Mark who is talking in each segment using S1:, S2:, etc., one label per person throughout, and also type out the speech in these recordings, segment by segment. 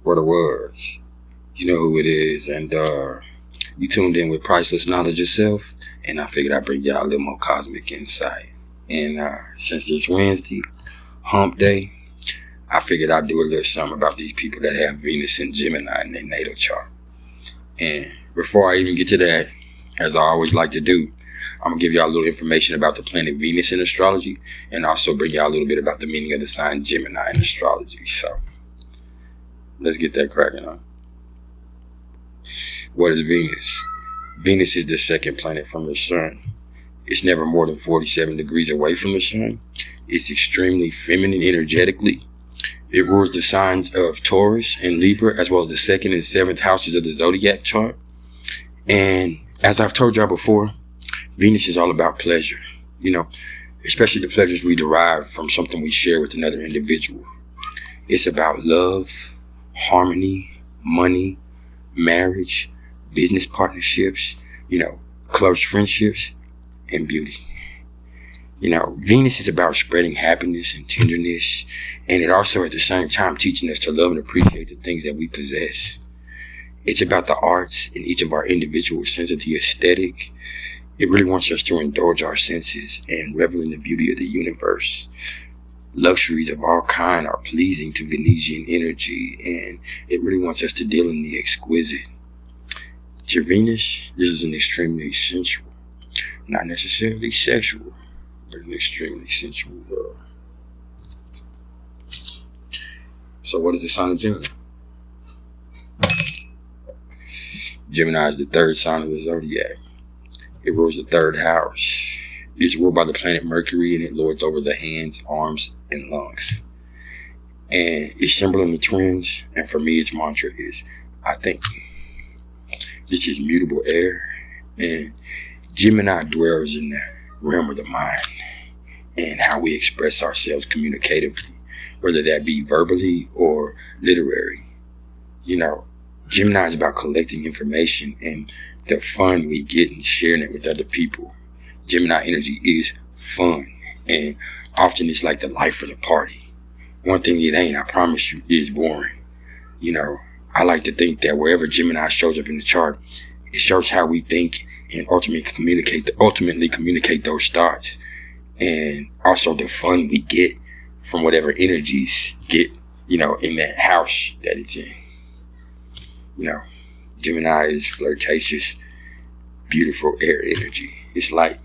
S1: what it was. You know who it is, and you tuned in with Priceless Knowledge Yourself, and I figured I'd bring y'all a little more cosmic insight. And since it's Wednesday, hump day, I figured I'd do a little something about these people that have Venus and Gemini in their natal chart. And before I even get to that, as I always like to do, I'm going to give y'all a little information about the planet Venus in astrology, and also bring y'all a little bit about the meaning of the sign Gemini in astrology. So, let's get that cracking on. What is Venus? Venus is the second planet from the sun. It's never more than 47 degrees away from the sun. It's extremely feminine energetically. It rules the signs of Taurus and Libra, as well as the 2nd and 7th houses of the zodiac chart. And as I've told y'all before, Venus is all about pleasure, especially the pleasures we derive from something we share with another individual. It's about love, harmony, money, marriage, business partnerships, close friendships, and beauty. Venus is about spreading happiness and tenderness, and it also at the same time teaching us to love and appreciate the things that we possess. It's about the arts in each of our individual sense of the aesthetic. It really wants us to indulge our senses and revel in the beauty of the universe. Luxuries of all kind are pleasing to Venusian energy, and it really wants us to deal in the exquisite. To Venus, this is an extremely sensual, not necessarily sexual, but an extremely sensual world. So what is the sign of Gemini? Gemini is the third sign of the zodiac. It rules the third house. It's ruled by the planet Mercury, and it lords over the hands, arms, and lungs. And its symbol in the twins, and for me its mantra is, I think. This is mutable air, and Gemini dwells in the realm of the mind and how we express ourselves communicatively, whether that be verbally or literary. Gemini is about collecting information and the fun we get in sharing it with other people. Gemini energy is fun, and often it's like the life of the party. One thing it ain't, I promise you, is boring. I like to think that wherever Gemini shows up in the chart, it shows how we think and ultimately communicate those thoughts, and also the fun we get from whatever energies get, in that house that it's in. Gemini is flirtatious, beautiful air energy. It's light,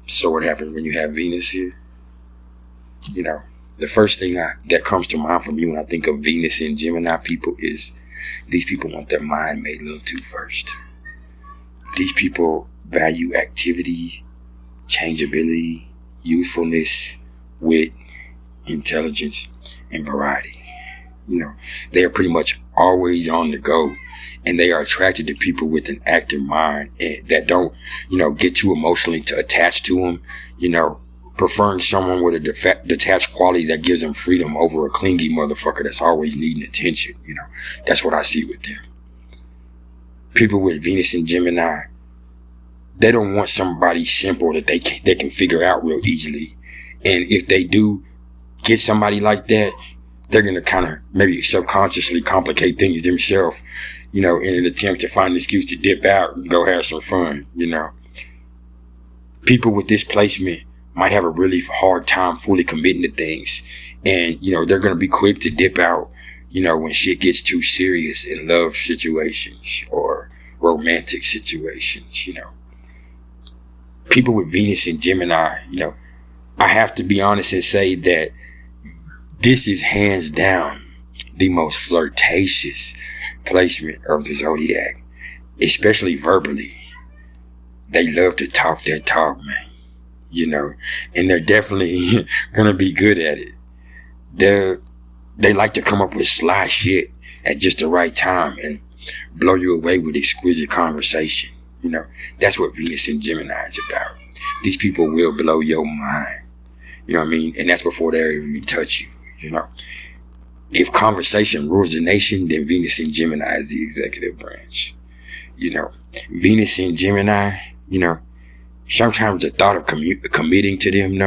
S1: So what happens when you have Venus here? The first thing that comes to mind for me when I think of Venus and Gemini people is these people want their mind made love to first. These people value activity, changeability, youthfulness, wit, intelligence, and variety. They are pretty much always on the go, and they are attracted to people with an active mind and that don't, get too emotionally attached to them, preferring someone with a detached quality that gives them freedom over a clingy motherfucker that's always needing attention. That's what I see with them. People with Venus and Gemini, they don't want somebody simple that they can figure out real easily. And if they do get somebody like that, they're going to kind of maybe subconsciously complicate things themselves, in an attempt to find an excuse to dip out and go have some fun, People with this placement might have a really hard time fully committing to things. And, they're going to be quick to dip out, when shit gets too serious in love situations or romantic situations, People with Venus and Gemini, I have to be honest and say that this is hands down the most flirtatious placement of the zodiac, especially verbally. They love to talk that talk, man. And they're definitely gonna be good at it. They like to come up with sly shit at just the right time and blow you away with exquisite conversation. That's what Venus and Gemini is about. These people will blow your mind. And that's before they even touch you. If conversation rules the nation, then Venus and Gemini is the executive branch. Venus and Gemini, sometimes the thought of committing to them,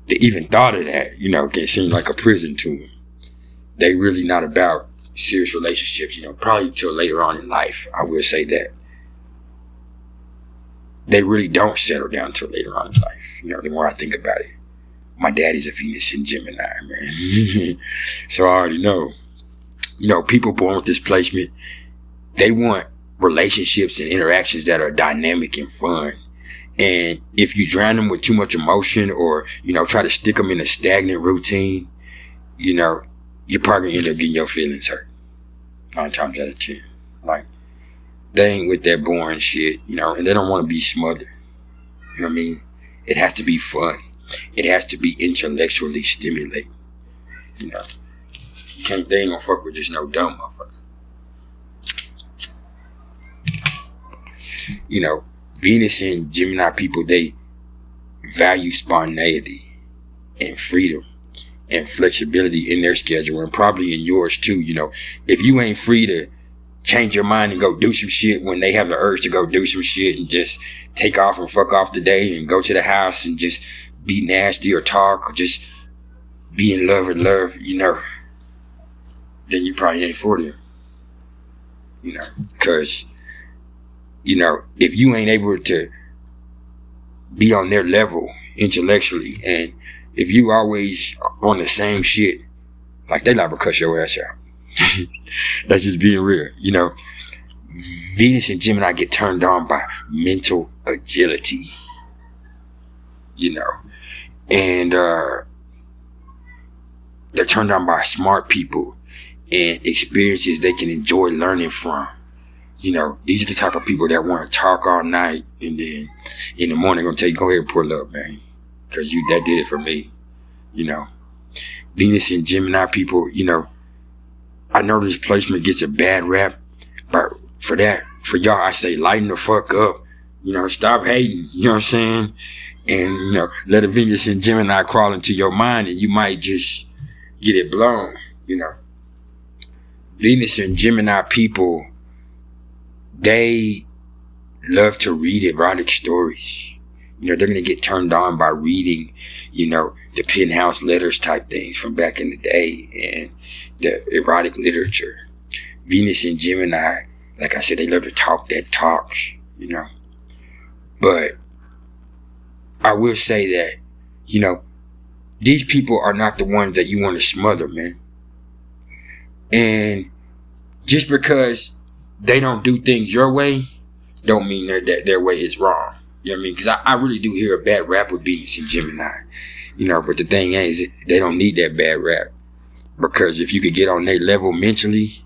S1: the even thought of that, can seem like a prison to them. they really not about serious relationships, probably till later on in life. I will say that. They really don't settle down till later on in life. The more I think about it. My daddy's a Venus in Gemini, man. So I already know. People born with this placement, they want relationships and interactions that are dynamic and fun. And if you drown them with too much emotion or, try to stick them in a stagnant routine, you're probably going to end up getting your feelings hurt 9 times out of 10. Like, they ain't with that boring shit, and they don't want to be smothered. You know what I mean? It has to be fun. It has to be intellectually stimulating. They ain't gonna fuck with just no dumb motherfucker. Venus and Gemini people, they value spontaneity and freedom and flexibility in their schedule, and probably in yours too. If you ain't free to change your mind and go do some shit when they have the urge to go do some shit and just take off and fuck off the day and go to the house and just be nasty or talk or just be in love with love, then you probably ain't for them. Because, if you ain't able to be on their level intellectually, and if you always on the same shit, like, they liable to cuss your ass out. That's just being real. Venus and Gemini get turned on by mental agility. And they're turned on by smart people and experiences they can enjoy learning from. These are the type of people that want to talk all night and then in the morning gonna tell you, go ahead and pull up, man. Cause that did it for me. Venus and Gemini people, I know this placement gets a bad rap, but for y'all, I say lighten the fuck up. Stop hating. You know what I'm saying? And, let a Venus and Gemini crawl into your mind and you might just get it blown, Venus and Gemini people, they love to read erotic stories. They're going to get turned on by reading, the penthouse letters type things from back in the day and the erotic literature. Venus and Gemini, like I said, they love to talk that talk, But I will say that, these people are not the ones that you want to smother, man. And just because they don't do things your way, don't mean that their way is wrong. You know what I mean? Because I really do hear a bad rap with Venus and Gemini. But the thing is, they don't need that bad rap. Because if you could get on their level mentally,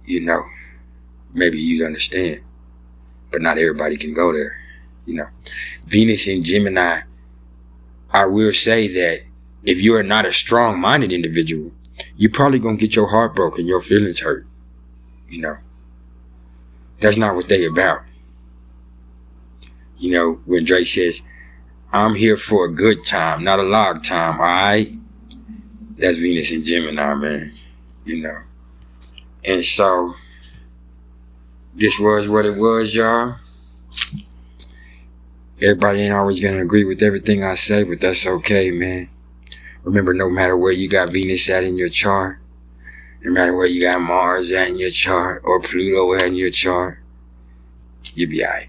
S1: maybe you'd understand. But not everybody can go there. Venus and Gemini, I will say that if you are not a strong-minded individual, you're probably going to get your heart broken, your feelings hurt. That's not what they about. When Drake says, I'm here for a good time, not a log time, alright? That's Venus and Gemini, man. And so, this was what it was, y'all. Everybody ain't always gonna agree with everything I say, but that's okay, man. Remember, no matter where you got Venus at in your chart, no matter where you got Mars at in your chart, or Pluto at in your chart, you'll be alright.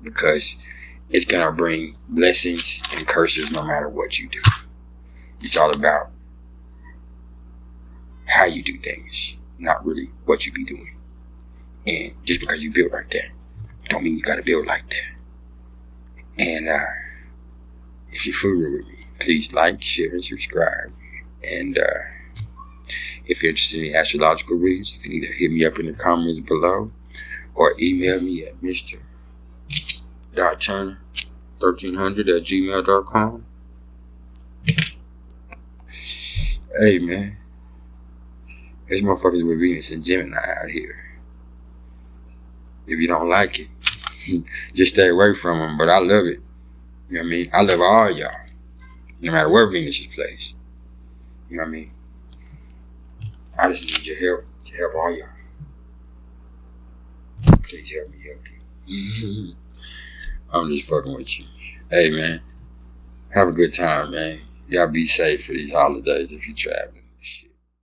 S1: Because it's gonna bring blessings and curses no matter what you do. It's all about how you do things, not really what you be doing. And just because you build like that, don't mean you gotta build like that. And if you're familiar with me, please like, share, and subscribe. And if you're interested in astrological readings, you can either hit me up in the comments below or email me at mr.turner1300@gmail.com. Hey, man. There's motherfuckers with Venus and Gemini out here. If you don't like it, just stay away from them. But I love it. You know what I mean? I love all y'all. No matter where Venus is placed. You know what I mean? I just need your help to help all y'all. Please help me help you. I'm just fucking with you. Hey, man. Have a good time, man. Y'all be safe for these holidays if you're traveling.